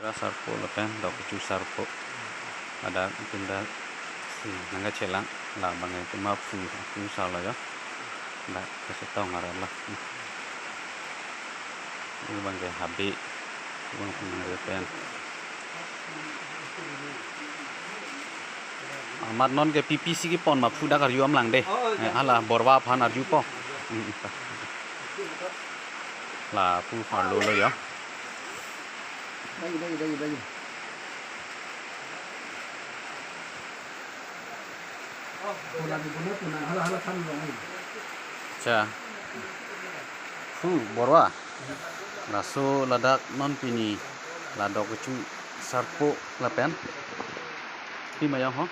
Daerah Sarpo lepen dok cucu Sarpo ada pindah nangga celang lah bangai itu mafu salah ya ndak kasih tahu ngaran lah ini bangai habi bang pengen amat non ke PPC ki pon mafu dak arju amlang deh ala borwa phan arju po lah pu phan lo ya đây Cha fu borwa raso ladak non pini ladok cucu Sarpo lapen pi mayang ho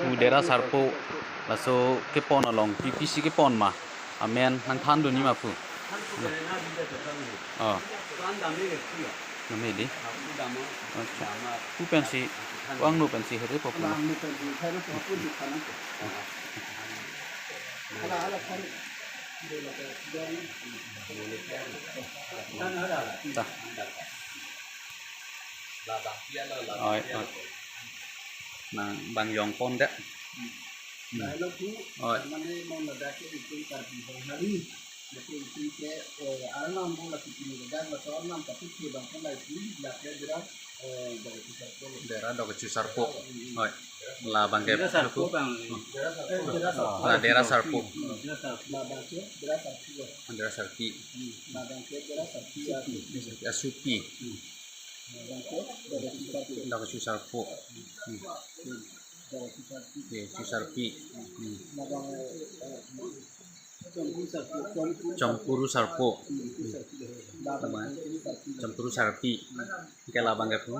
udera Sarpo raso ke pon along PPC ke pon ma amen nang than do ni ma fu nami di fu pensi wang nu pensi hede popula nah bang yong pon dek daerah dok cucu Sarpo lah bang ke lah daerah Sarpo daerah Sarpi Asupi dok cucu Sarpo cucu Sarpi Campuru Sarpo Campuru Sarpi ke labang ke pu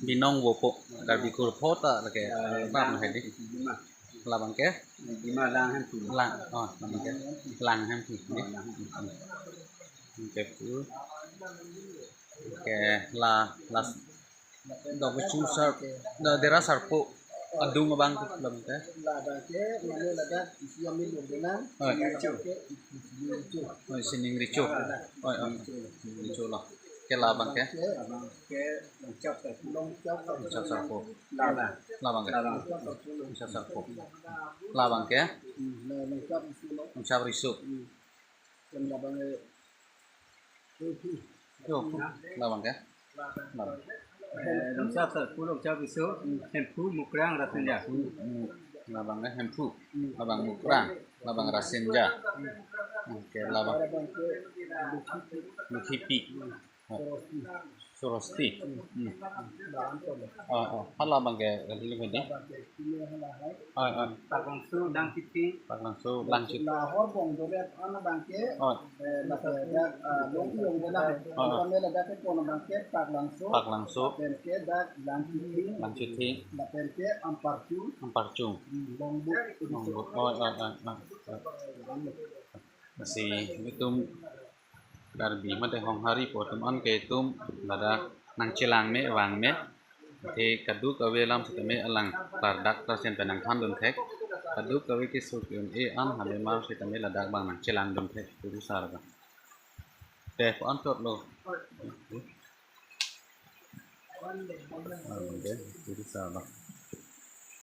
binong wopo garbi kur phota ke bab na hedi labang ke lang oh labang ke lang ham thi ke pu ke la dok cu Sar daerah Sarpo adung bang labang ke sining ricu ricu lah ke labang ke Ucap Sarpo labang ke Ucap Sarpo labang ke Ucap risu yo labang ke Ucap Sarpo ucap risu hempu mukrang rasenja labang ke hempu labang mukrang labang rasenja oke labang Lukipi Sorosti hal labang ke ini hedi Pak Langsu dang Citi Pak Langsu Langsit Pak Langsu Langsiti Amparcung masih itu darbi mate hong hari poteman ke tum lada nang cilang me wang me te kadu kawe lam seteme alang pardak tersen penang than dun thek kadu kawe ki sukun an habe ma seteme ladak bang nang cilang dun thek tu sar ba te ko an tot lo tu sar ba